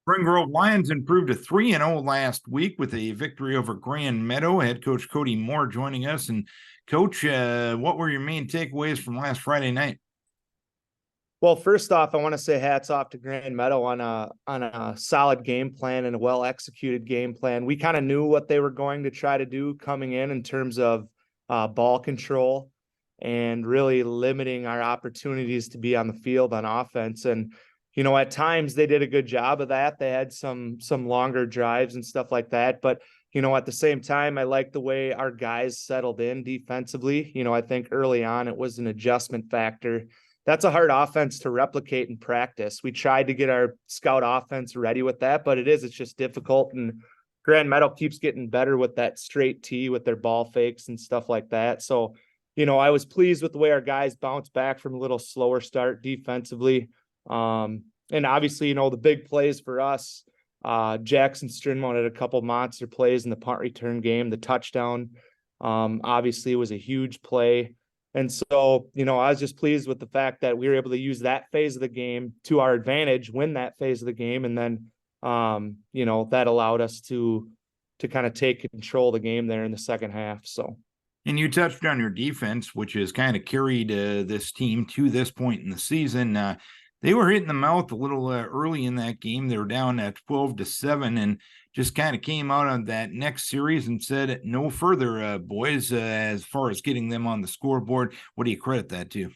Spring Grove Lions improved to 3-0 last week with a victory over Grand Meadow. Head coach Kody Moore joining us. And coach, what were your main takeaways from last Friday night? Well, first off, I want to say hats off to Grand Meadow on a solid game plan and a well executed game plan. We kind of knew what they were going to try to do coming in terms of ball control and really limiting our opportunities to be on the field on offense. And at times they did a good job of that. They had some longer drives and stuff like that. But at the same time, I like the way our guys settled in defensively. I think early on it was an adjustment factor. That's a hard offense to replicate in practice. We tried to get our scout offense ready with that, but it's just difficult. And Grand Meadow keeps getting better with that straight tee with their ball fakes and stuff like that. So, I was pleased with the way our guys bounced back from a little slower start defensively. And obviously, the big plays for us, Jackson Strinmont had a couple monster plays in the punt return game. The touchdown, obviously was a huge play. And so, I was just pleased with the fact that we were able to use that phase of the game to our advantage, win that phase of the game. And then, that allowed us to kind of take control of the game there in the second half. So. And you touched on your defense, which has kind of carried this team to this point in the season. They were hit in the mouth a little early in that game. They were down at 12-7 and just kind of came out on that next series and said, no further, boys, as far as getting them on the scoreboard. What do you credit that to?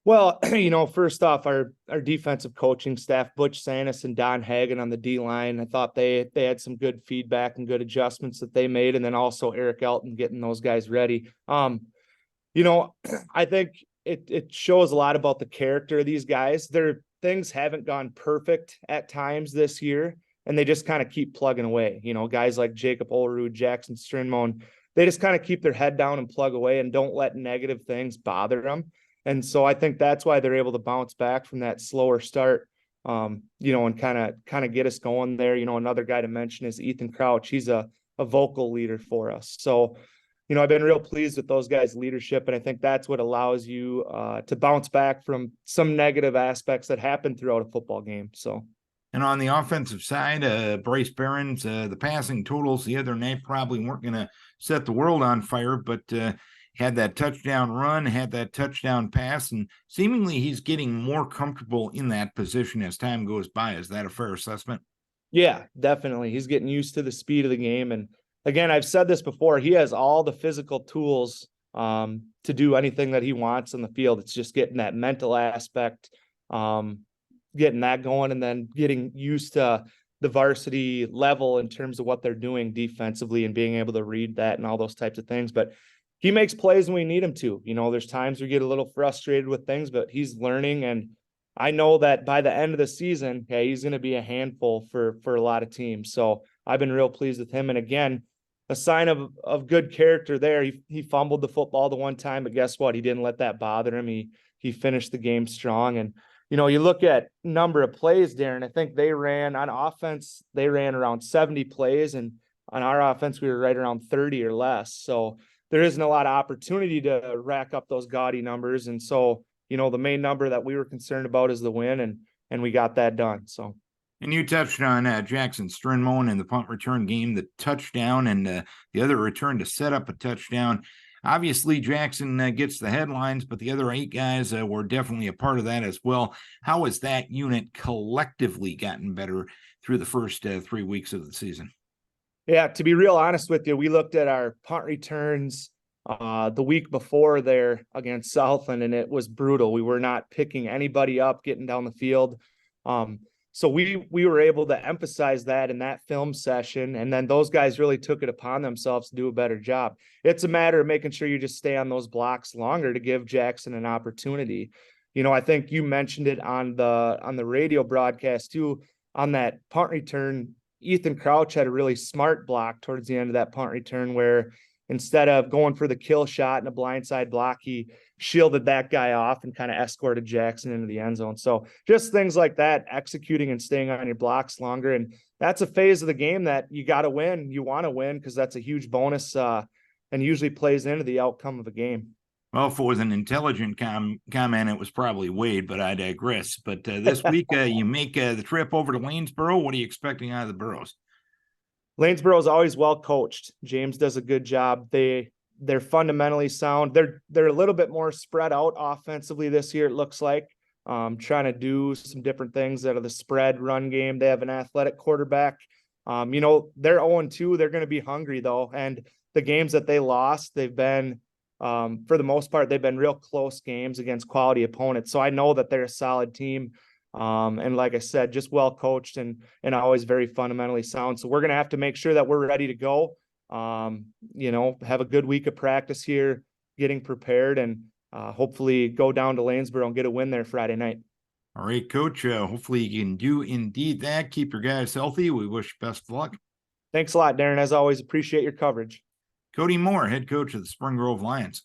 Well, first off, our defensive coaching staff, Butch Sanis and Don Hagan on the D-line, I thought they had some good feedback and good adjustments that they made. And then also Eric Elton getting those guys ready. I think it shows a lot about the character of these guys. Their things haven't gone perfect at times this year, and they just kind of keep plugging away. Guys like Jacob Olerud, Jackson Strinmont, they just kind of keep their head down and plug away and don't let negative things bother them. And so I think that's why they're able to bounce back from that slower start, and kind of get us going there. Another guy to mention is Ethan Crouch. He's a vocal leader for us. So, I've been real pleased with those guys' leadership, and I think that's what allows you to bounce back from some negative aspects that happen throughout a football game. So. And on the offensive side, Bryce Barons, the passing totals the other night probably weren't going to set the world on fire, but had that touchdown run, had that touchdown pass, and seemingly he's getting more comfortable in that position as time goes by. Is that a fair assessment? Yeah, definitely. He's getting used to the speed of the game. And again, I've said this before, he has all the physical tools to do anything that he wants on the field. It's just getting that mental aspect, getting that going, and then getting used to the varsity level in terms of what they're doing defensively and being able to read that and all those types of things. But he makes plays when we need him to. There's times we get a little frustrated with things, but he's learning. And I know that by the end of the season, he's going to be a handful for a lot of teams. So I've been real pleased with him. And again, a sign of good character there. He fumbled the football the one time, but guess what? He didn't let that bother him. He finished the game strong. And, you look at number of plays, Darren, I think they ran on offense, they ran around 70 plays. And on our offense, we were right around 30 or less. So there isn't a lot of opportunity to rack up those gaudy numbers. And so, the main number that we were concerned about is the win, and we got that done. So. And you touched on Jackson Strinmont in the punt return game, the touchdown, and the other return to set up a touchdown. Obviously, Jackson gets the headlines, but the other 8 guys were definitely a part of that as well. How has that unit collectively gotten better through the first 3 weeks of the season? Yeah, to be real honest with you, we looked at our punt returns the week before there against Southland, and it was brutal. We were not picking anybody up getting down the field. So we were able to emphasize that in that film session, and then those guys really took it upon themselves to do a better job. It's a matter of making sure you just stay on those blocks longer to give Jackson an opportunity. I think you mentioned it on the radio broadcast too, on that punt return. Ethan Crouch had a really smart block towards the end of that punt return where instead of going for the kill shot and a blindside block, he shielded that guy off and kind of escorted Jackson into the end zone. So just things like that, executing and staying on your blocks longer. And that's a phase of the game that you got to win. You want to win because that's a huge bonus and usually plays into the outcome of a game. Well, if it was an intelligent comment, it was probably Wade, but I digress. But this week, you make the trip over to Lanesboro. What are you expecting out of the Burros? Lanesboro is always well coached. James does a good job. They're fundamentally sound. They're a little bit more spread out offensively this year, it looks like. Trying to do some different things out of the spread run game. They have an athletic quarterback. They're 0-2. They're going to be hungry though. And the games that they lost, they've been, for the most part, they've been real close games against quality opponents. So I know that they're a solid team. And like I said, just well coached and always very fundamentally sound. So we're going to have to make sure that we're ready to go. Have a good week of practice here, getting prepared, and hopefully go down to Lanesboro and get a win there Friday night. All right, Coach. Hopefully you can do indeed that. Keep your guys healthy. We wish best of luck. Thanks a lot, Darren. As always, appreciate your coverage. Kody Moore, head coach of the Spring Grove Lions.